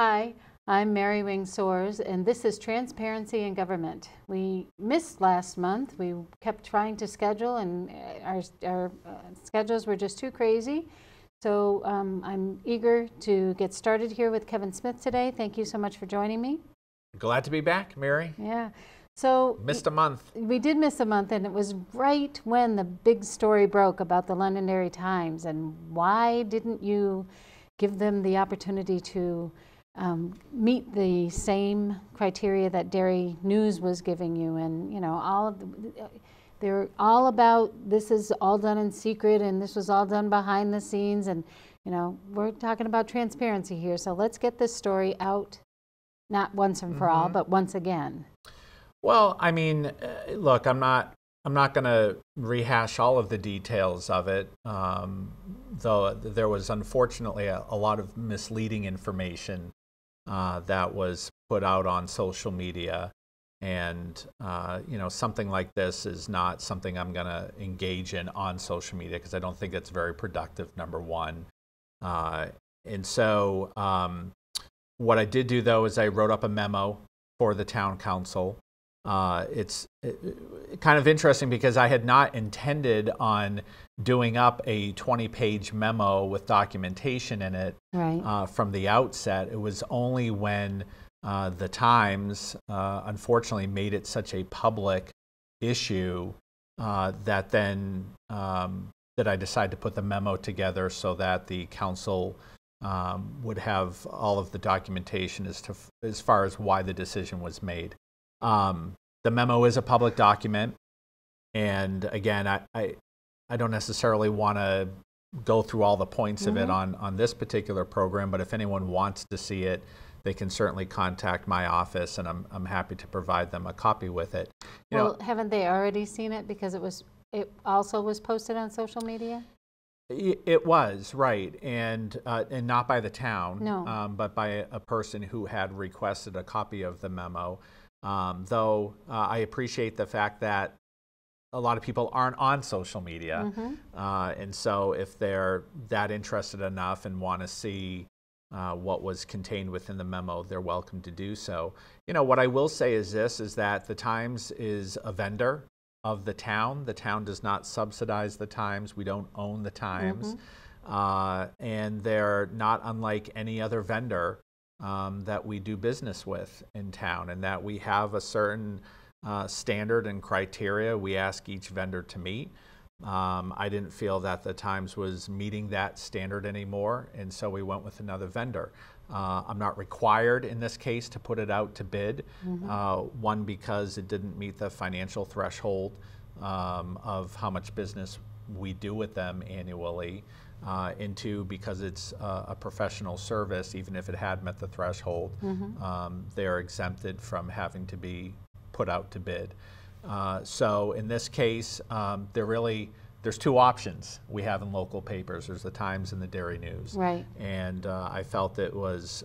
Hi, I'm Mary Wing Soares, and this is Transparency in Government. We missed last month. We kept trying to schedule, and our schedules were just too crazy. So I'm eager to get started here with Kevin Smith today. Thank you so much for joining me. Glad to be back, Mary. Yeah. So missed a month. We did miss a month, and it was right when the big story broke about the Londonderry Times. And why didn't you give them the opportunity to meet the same criteria that Dairy News was giving you? And you know, they're all about, this is all done in secret, and this was all done behind the scenes. And you know, we're talking about transparency here, so let's get this story out, not once and for all, but once again. Well, I mean, look, I'm not going to rehash all of the details of it, though there was unfortunately a lot of misleading information that was put out on social media, and you know, something like this is not something I'm going to engage in on social media because I don't think it's very productive, number one. And so what I did do, though, is I wrote up a memo for the town council. It's kind of interesting because I had not intended on doing up a 20-page memo with documentation in it from the outset. It was only when the Times unfortunately made it such a public issue that I decided to put the memo together so that the council would have all of the documentation as far as why the decision was made. The memo is a public document, and again, I don't necessarily want to go through all the points of it on this particular program, but if anyone wants to see it, they can certainly contact my office, and I'm happy to provide them a copy with it. Well, haven't they already seen it because it also was posted on social media? It was, right, and not by the town, no. But by a person who had requested a copy of the memo. Though I appreciate the fact that a lot of people aren't on social media, and so if they're that interested enough and want to see what was contained within the memo, they're welcome to do so. You know, what I will say is this, is that the Times is a vendor of the town. The town does not subsidize the Times. We don't own the Times. And they're not unlike any other vendor that we do business with in town, and that we have a certain standard and criteria we ask each vendor to meet. I didn't feel that the Times was meeting that standard anymore, and so we went with another vendor. I'm not required in this case to put it out to bid. One, because it didn't meet the financial threshold of how much business we do with them annually. And two, because it's a professional service, even if it had met the threshold, they're exempted from having to be put out to bid. So in this case, there's two options we have in local papers. There's the Times and the Dairy News. Right. And I felt it was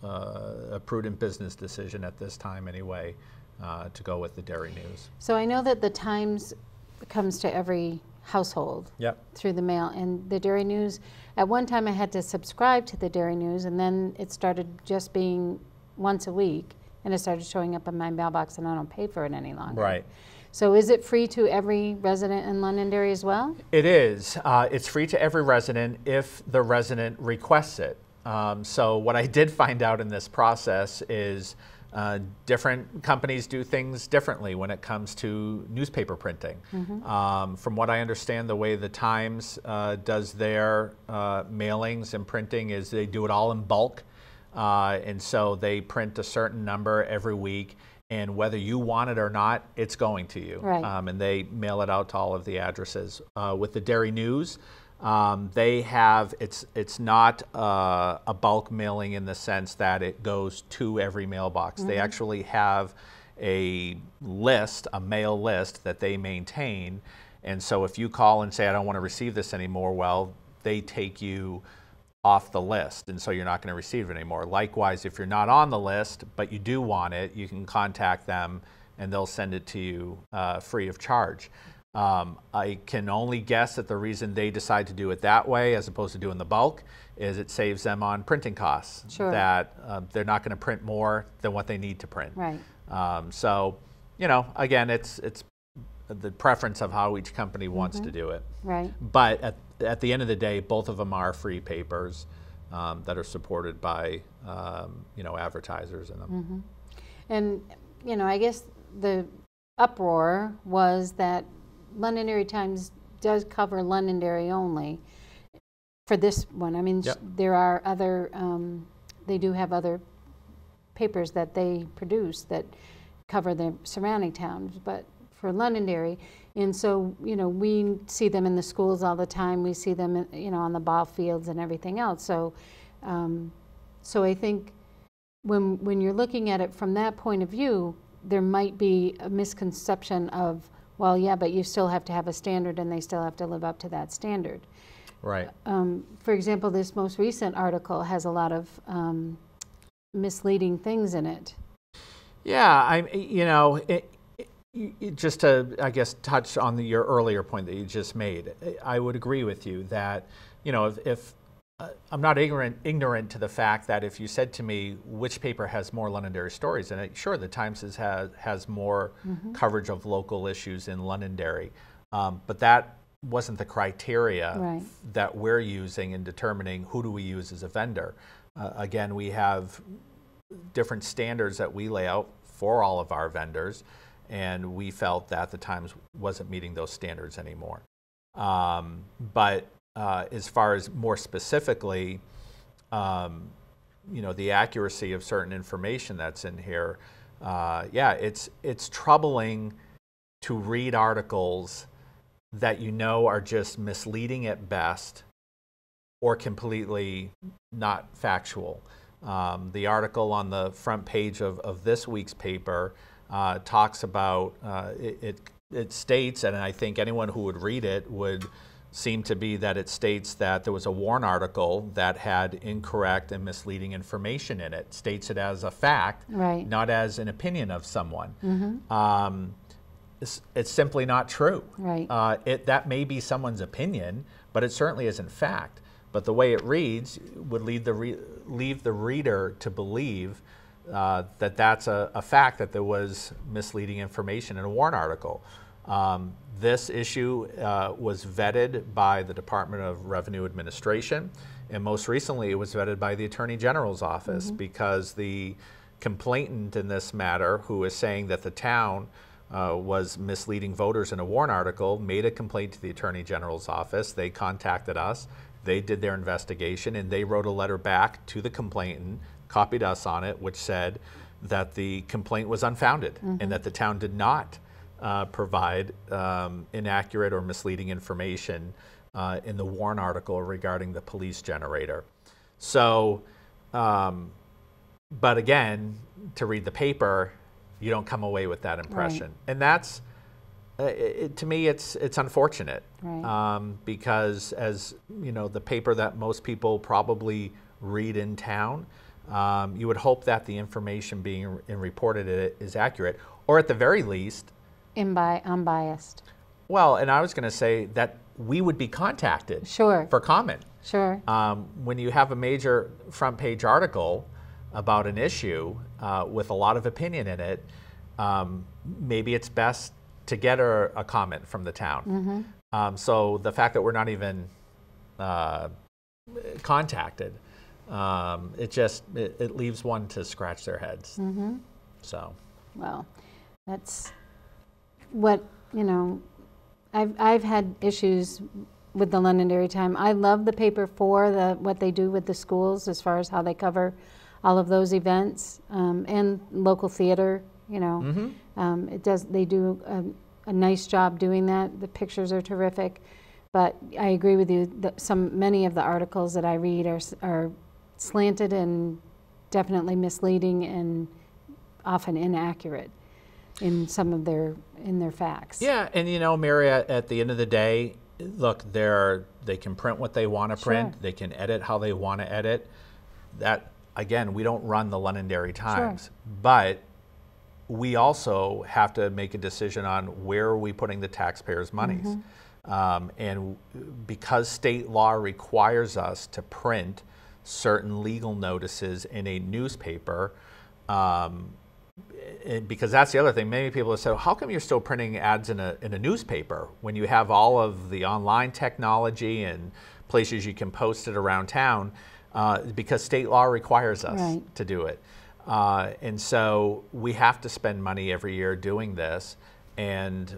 a prudent business decision at this time anyway to go with the Dairy News. So I know that the Times comes to every household through the mail, and the Dairy News, at one time I had to subscribe to the Dairy News, and then it started just being once a week, and it started showing up in my mailbox, and I don't pay for it any longer. Right. So is it free to every resident in Londonderry as well? It is. It's free to every resident if the resident requests it. So what I did find out in this process is different companies do things differently when it comes to newspaper printing. From what I understand, the way the Times does their mailings and printing is they do it all in bulk. And so they print a certain number every week, and whether you want it or not, it's going to you. Right. And they mail it out to all of the addresses. With the Dairy News, they have, it's not a bulk mailing in the sense that it goes to every mailbox. They actually have a list, a mail list that they maintain. And so if you call and say, I don't want to receive this anymore, well, they take you off the list, and so you're not going to receive it anymore. Likewise, if you're not on the list, but you do want it, you can contact them and they'll send it to you free of charge. I can only guess that the reason they decide to do it that way as opposed to doing the bulk is it saves them on printing costs. Sure. That they're not going to print more than what they need to print. Right. So, you know, again, it's the preference of how each company wants to do it. Right. But at the end of the day, both of them are free papers that are supported by, you know, advertisers in them. And, you know, I guess the uproar was that Londonderry Times does cover Londonderry only for this one. I mean, Yep. there are other, they do have other papers that they produce that cover the surrounding towns, but for Londonderry. And so, you know, we see them in the schools all the time. We see them, you know, on the ball fields and everything else. So, so I think when you're looking at it from that point of view, there might be a misconception of, well, yeah, but you still have to have a standard and they still have to live up to that standard. Right. For example, this most recent article has a lot of misleading things in it. Yeah, you know, just to, I guess, touch on your earlier point that you just made, I would agree with you that, you know, if I'm not ignorant to the fact that if you said to me which paper has more Londonderry stories in it, sure, the Times has more coverage of local issues in Londonderry, but that wasn't the criteria that we're using in determining who do we use as a vendor. Again, we have different standards that we lay out for all of our vendors, and we felt that the Times wasn't meeting those standards anymore. But as far as more specifically, you know, the accuracy of certain information that's in here, yeah, it's troubling to read articles that you know are just misleading at best or completely not factual. The article on the front page of this week's paper talks about, it states, and I think anyone who would read it would seem to be that it states that there was a Warren article that had incorrect and misleading information in it. States it as a fact, not as an opinion of someone. It's simply not true. That may be someone's opinion, but it certainly isn't fact. But the way it reads would leave the reader to believe that that's a fact, that there was misleading information in a Warren article. This issue was vetted by the Department of Revenue Administration, and most recently it was vetted by the Attorney General's office, because the complainant in this matter, who is saying that the town was misleading voters in a Warren article, made a complaint to the Attorney General's office. They contacted us. They did their investigation, and they wrote a letter back to the complainant, copied us on it, which said that the complaint was unfounded and that the town did not provide inaccurate or misleading information in the Warren article regarding the police generator. So, but again, to read the paper, you don't come away with that impression. And that's, to me, it's unfortunate, because as you know, the paper that most people probably read in town, you would hope that the information being reported is accurate, or at the very least, unbiased. Well, and I was going to say that we would be contacted for comment. When you have a major front page article about an issue with a lot of opinion in it, maybe it's best to get a comment from the town. So the fact that we're not even contacted, it leaves one to scratch their heads. So, well, that's what, you know, I've had issues with the Londonderry Times. I love the paper for what they do with the schools as far as how they cover all of those events, and local theater. You know, they do a nice job doing that. The pictures are terrific, but I agree with you that many of the articles that I read are slanted and definitely misleading and often inaccurate in some of their facts. Yeah, and you know, Mary, at the end of the day, look, they can print what they want to print. They can edit how they want to edit. That, again, we don't run the Londonderry Times, but we also have to make a decision on where are we putting the taxpayers' monies. And because state law requires us to print certain legal notices in a newspaper, because that's the other thing. Many people have said, well, how come you're still printing ads in a newspaper when you have all of the online technology and places you can post it around town? Because state law requires us to do it. And so we have to spend money every year doing this. And,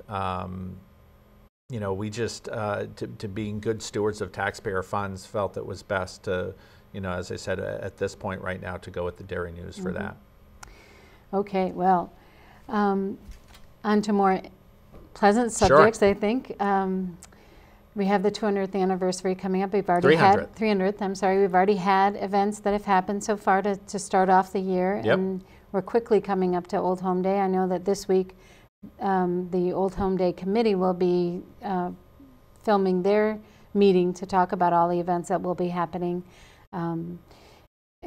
you know, we just, to being good stewards of taxpayer funds, felt it was best to, you know, as I said, at this point right now, to go with the Derry News for that. Okay, well, on to more pleasant subjects, I think. We have the 200th anniversary coming up. We've already had 300th. I'm sorry. We've already had events that have happened so far to start off the year, and we're quickly coming up to Old Home Day. I know that this week the Old Home Day committee will be filming their meeting to talk about all the events that will be happening.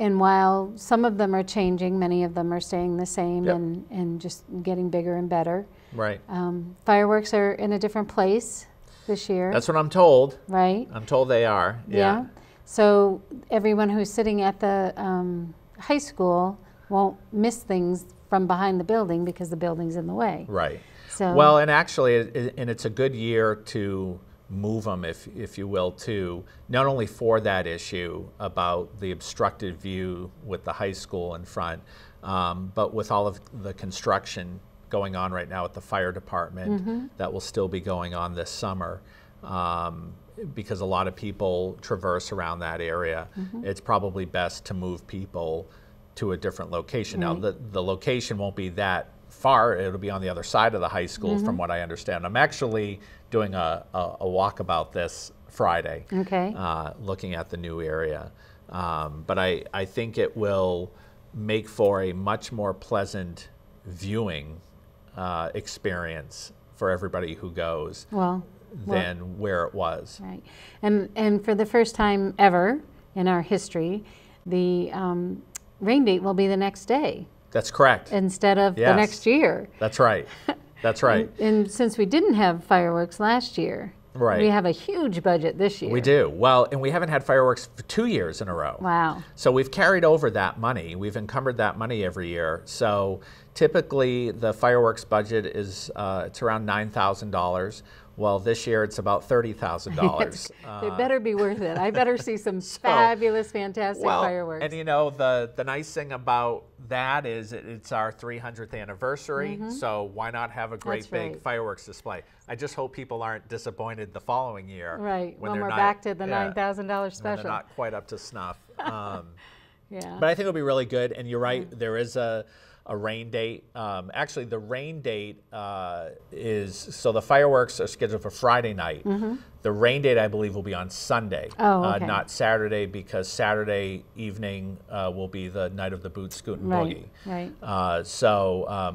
And while some of them are changing, many of them are staying the same and just getting bigger and better. Right. Fireworks are in a different place this year. That's what I'm told. Right. I'm told they are. Yeah. So everyone who's sitting at the high school won't miss things from behind the building because the building's in the way. Right. So well, and actually, and it's a good year to move them, if you will, too, not only for that issue about the obstructed view with the high school in front, but with all of the construction going on right now at the fire department that will still be going on this summer, because a lot of people traverse around that area. It's probably best to move people to a different location. Now, the location won't be that far. It'll be on the other side of the high school, from what I understand. I'm actually doing a walkabout this Friday, looking at the new area. But I think it will make for a much more pleasant viewing experience for everybody who goes than where it was. Right. And for the first time ever in our history, the rain date will be the next day. That's correct. Instead of the next year. That's right. That's right. And since we didn't have fireworks last year, we have a huge budget this year. We do. Well, and we haven't had fireworks for 2 years in a row. Wow. So we've carried over that money. We've encumbered that money every year. So typically the fireworks budget is it's around $9,000. Well, this year it's about $30,000. They better be worth it. I better see some fabulous, fantastic fireworks. And you know, the nice thing about that is it's our 300th anniversary, so why not have a great big fireworks display? I just hope people aren't disappointed the following year. Right, when we're back to the $9,000 special. When they're not quite up to snuff. Yeah. But I think it'll be really good, and you're right, there is a rain date. Actually, the rain date is, so the fireworks are scheduled for Friday night. The rain date, I believe, will be on Sunday, not Saturday, because Saturday evening will be the night of the Boot Scoot and Boogie. Right.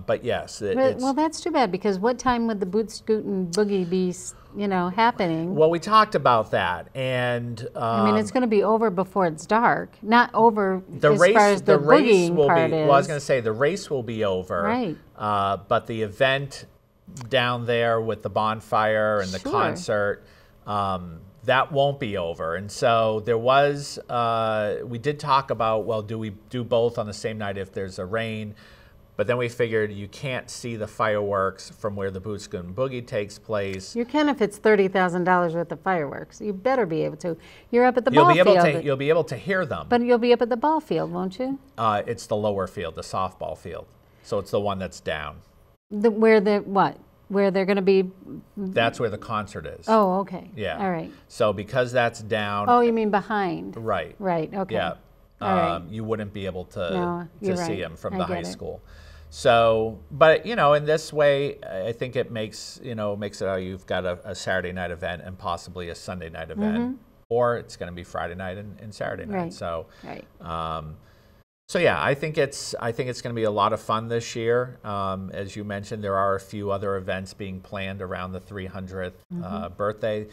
But yes. Well, that's too bad, because what time would the Boot Scoot and Boogie be, you know, happening? Well, we talked about that, and I mean, it's going to be over before it's dark. Not over as far as the boogieing part is. Well, I was going to say the race will be over, right? But the event down there with the bonfire and the concert, that won't be over. And so there was, we did talk about, well, do we do both on the same night if there's a rain? But then we figured you can't see the fireworks from where the Boot Scoot and Boogie takes place. You can if it's $30,000 worth of fireworks. You better be able to. You're up at the ball field. You'll be able to hear them. But you'll be up at the ball field, won't you? It's the lower field, the softball field. So it's the one that's down. Where they're going to be? That's where the concert is. Oh, okay. Yeah. All right. So because that's down. Oh, you mean behind? Right. Right. Okay. Yeah. Right. You wouldn't be able to see them from the high school. So, but you know, in this way, I think it makes it you've got a Saturday night event and possibly a Sunday night event, or it's going to be Friday night and Saturday night. Right. So, right. So yeah, I think it's going to be a lot of fun this year. As you mentioned, there are a few other events being planned around the 300th birthday.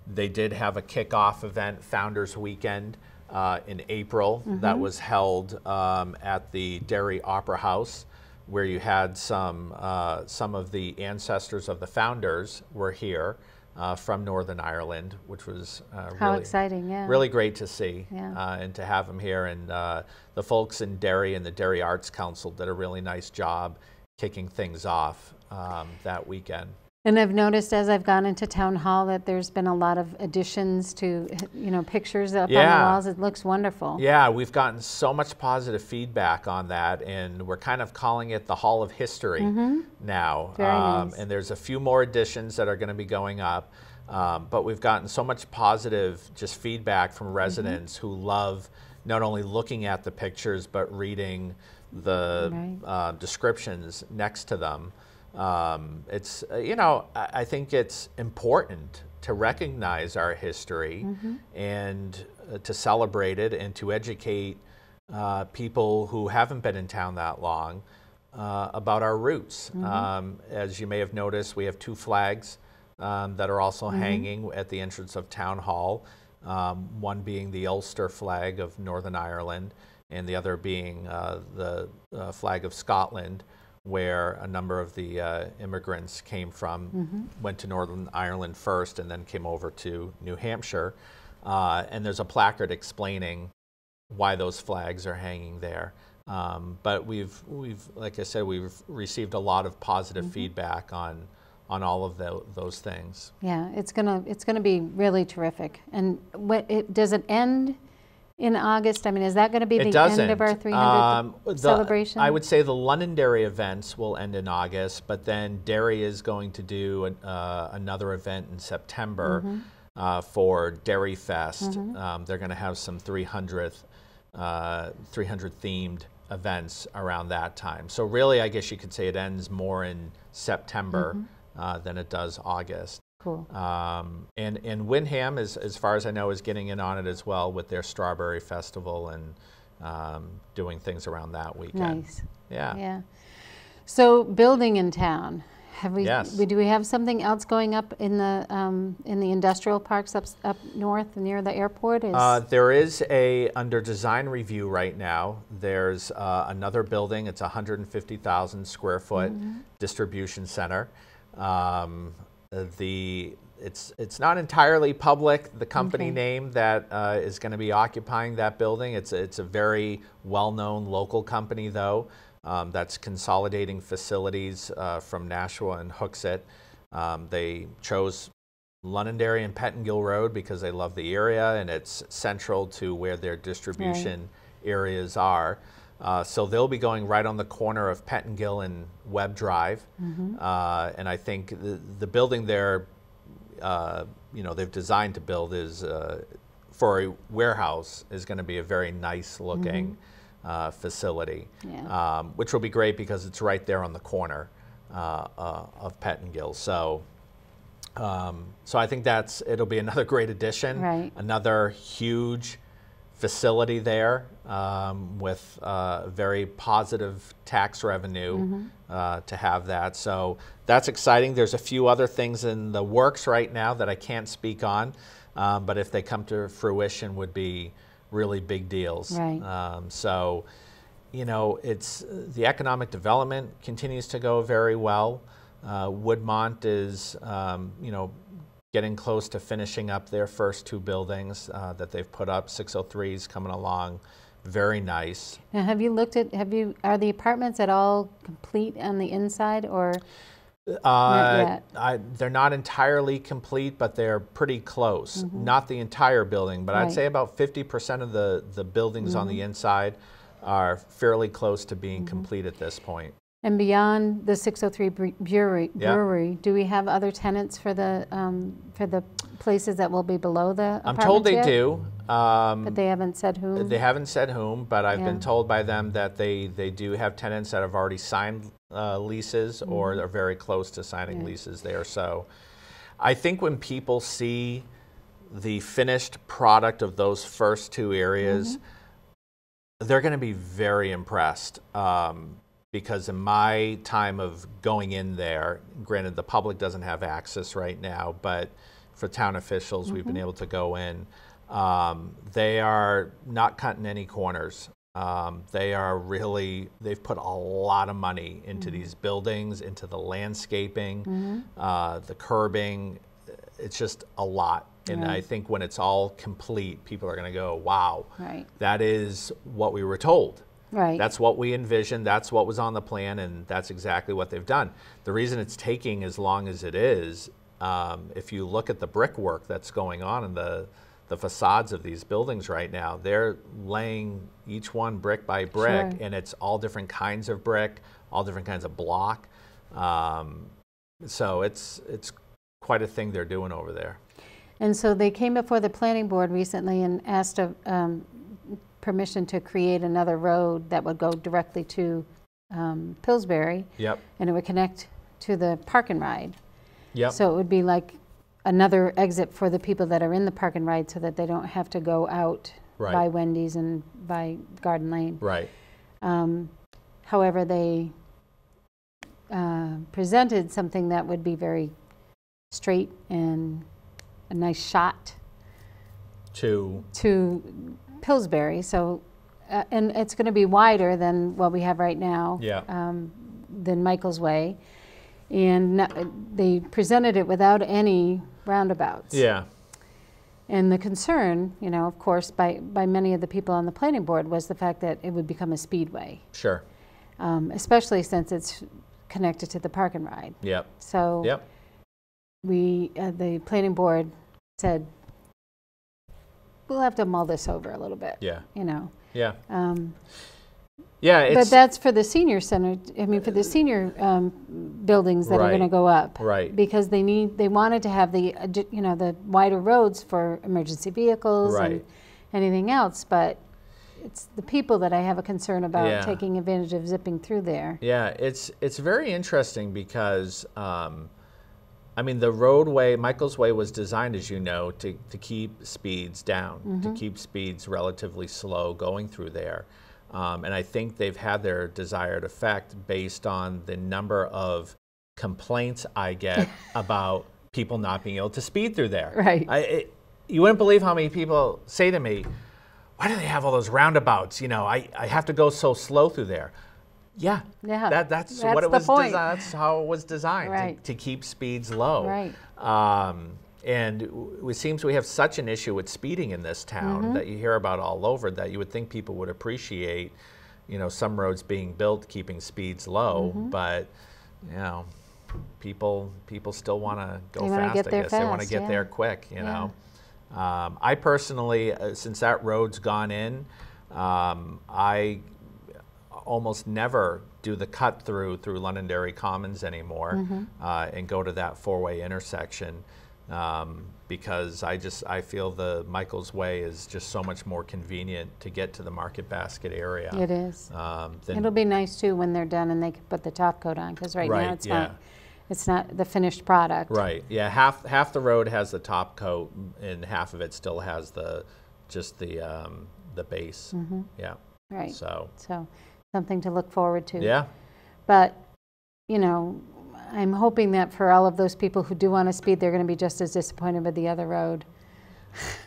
They did have a kickoff event, Founders Weekend, in April that was held at the Derry Opera House. where you had some of the ancestors of the founders were here from Northern Ireland, which was How really exciting, yeah. really great to see, Yeah. and to have them here. And the folks in Derry and the Derry Arts Council did a really nice job kicking things off that weekend. And I've noticed as I've gone into town hall that there's been a lot of additions to, pictures up on the walls. It looks wonderful. Yeah, we've gotten so much positive feedback on that, and we're kind of calling it the Hall of History now. Very nice. And there's a few more additions that are going to be going up, but we've gotten so much positive just feedback from residents who love not only looking at the pictures but reading the descriptions next to them. It's, I think it's important to recognize our history and to celebrate it and to educate people who haven't been in town that long about our roots. As you may have noticed, we have two flags that are also hanging at the entrance of Town Hall, one being the Ulster flag of Northern Ireland and the other being the flag of Scotland, where a number of the immigrants came from, went to Northern Ireland first and then came over to New Hampshire. And there's a placard explaining why those flags are hanging there. But we've, like I said, we've received a lot of positive feedback on all of those things. Yeah, it's gonna be really terrific. And does it end in August? I mean, is that going to be the end of our 300th celebration? I would say the Londonderry events will end in August, but then Derry is going to do another event in September for Derry Fest. They're going to have some 300 themed events around that time. So really, I guess you could say it ends more in September than it does August. Cool. And Windham, as far as I know, is getting in on it as well with their Strawberry Festival and doing things around that weekend. Nice. Yeah. Yeah. So building in town, Yes. do we have something else going up in the industrial parks up north near the airport? There is under design review right now. There's another building. It's a 150,000 square foot distribution center. It's not entirely public, the company name that is going to be occupying that building. It's a very well-known local company, though, that's consolidating facilities from Nashua and Hooksett. They chose Londonderry and Pettingill Road because they love the area and it's central to where their distribution areas are. So they'll be going right on the corner of Pettingill and Webb Drive. And I think the building there, they've designed to build is for a warehouse is going to be a very nice looking facility, which will be great because it's right there on the corner of Pettingill. So I think it'll be another great addition, another huge facility there with very positive tax revenue to have that. So that's exciting. There's a few other things in the works right now that I can't speak on, but if they come to fruition would be really big deals. So, it's the economic development continues to go very well. Woodmont is, getting close to finishing up their first two buildings that they've put up. 603 is coming along, very nice. Now, have you looked at? Are the apartments at all complete on the inside, or not yet? They're not entirely complete, but they're pretty close. Not the entire building, but I'd say about 50% of the buildings on the inside are fairly close to being complete at this point. And beyond the 603 brewery, do we have other tenants for the places that will be below the apartments? I'm told they yet? do. But they haven't said whom? They haven't said whom, but I've been told by them that they do have tenants that have already signed leases or are very close to signing leases there. So I think when people see the finished product of those first two areas, they're going to be very impressed. Because in my time of going in there, granted the public doesn't have access right now, but for town officials, we've been able to go in. They are not cutting any corners They've put a lot of money into these buildings, into the landscaping, the curbing. It's just a lot. And I think when it's all complete, people are going to go, wow, that is what we were told. Right. That's what we envisioned. That's what was on the plan, and that's exactly what they've done. The reason it's taking as long as it is, if you look at the brickwork that's going on in the facades of these buildings right now, they're laying each one brick by brick, and it's all different kinds of brick, all different kinds of block. So it's quite a thing they're doing over there. And so they came before the planning board recently and asked permission to create another road that would go directly to Pillsbury. Yep. And it would connect to the park and ride. Yep. So it would be like another exit for the people that are in the park and ride, so that they don't have to go out by Wendy's and by Garden Lane. Right. However, they presented something that would be very straight and a nice shot to Pillsbury. So, and it's going to be wider than what we have right now. Yeah. Than Michael's Way. And they presented it without any roundabouts. Yeah. And the concern, you know, of course, by many of the people on the planning board was the fact that it would become a speedway. Sure. Especially since it's connected to the park and ride. Yep. So yep. The planning board said, we'll have to mull this over a little bit. Yeah. You know. Yeah. But that's for the senior center. I mean, for the senior buildings that are going to go up, right? Because they wanted to have the the wider roads for emergency vehicles and anything else. But it's the people that I have a concern about taking advantage of zipping through there. Yeah, it's very interesting because I mean, the roadway, Michael's Way, was designed, as you know, to keep speeds down, to keep speeds relatively slow going through there. And I think they've had their desired effect based on the number of complaints I get about people not being able to speed through there. Right. You wouldn't believe how many people say to me, why do they have all those roundabouts? You know, I have to go so slow through there. Yeah. That's what it was designed. That's how it was designed, to keep speeds low. Right. And it seems we have such an issue with speeding in this town that you hear about all over, that you would think people would appreciate, you know, some roads being built keeping speeds low, but you know, people still want to go fast. I guess they want to get there quick. You know, I personally, since that road's gone in, I almost never do the cut through Londonderry Commons anymore and go to that four-way intersection. Because I feel the Michael's Way is just so much more convenient to get to the Market Basket area. It is. It'll be nice too when they're done and they can put the top coat on, because now it's not the finished product. Right. Yeah. Half the road has the top coat and half of it still has the base. Yeah. Right. So something to look forward to. Yeah. But you know, I'm hoping that for all of those people who do want to speed, they're going to be just as disappointed with the other road.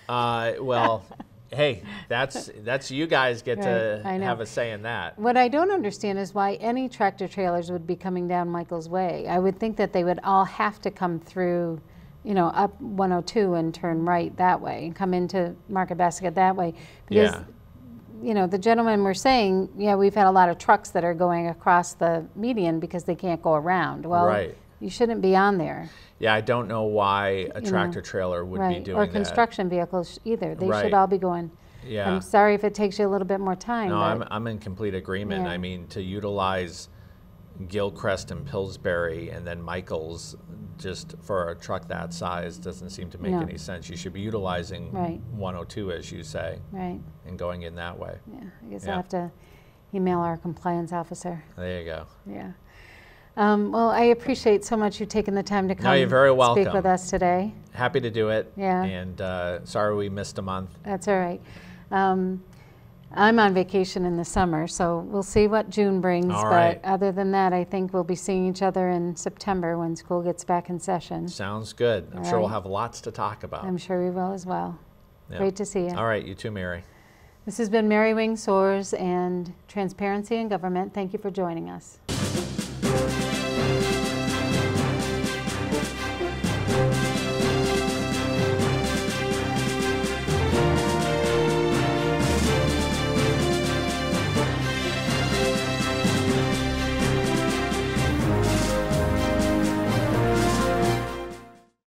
Well, hey, that's you guys get to have a say in that. What I don't understand is why any tractor trailers would be coming down Michael's Way. I would think that they would all have to come through, you know, up 102 and turn right that way and come into Market Basket that way. Because you know, the gentlemen were saying, we've had a lot of trucks that are going across the median because they can't go around. Well, you shouldn't be on there. Yeah, I don't know why a tractor trailer would be doing that. Or construction vehicles either. They should all be going. Yeah. I'm sorry if it takes you a little bit more time. No, I'm in complete agreement. I mean, to utilize Gilchrist and Pillsbury and then Michael's just for a truck that size doesn't seem to make any sense. You should be utilizing 102, as you say, and going in that way. Yeah, I guess I'll have to email our compliance officer. There you go. Yeah. Well, I appreciate so much you taking the time to come. No, you're very welcome. Speak with us today. Happy to do it. Yeah. And sorry we missed a month. That's all right. I'm on vacation in the summer, so we'll see what June brings. But other than that, I think we'll be seeing each other in September when school gets back in session. Sounds good. I'm sure we'll have lots to talk about. I'm sure we will as well. Great to see you. All right, you too, Mary. This has been Mary Wing Soares and Transparency in Government. Thank you for joining us.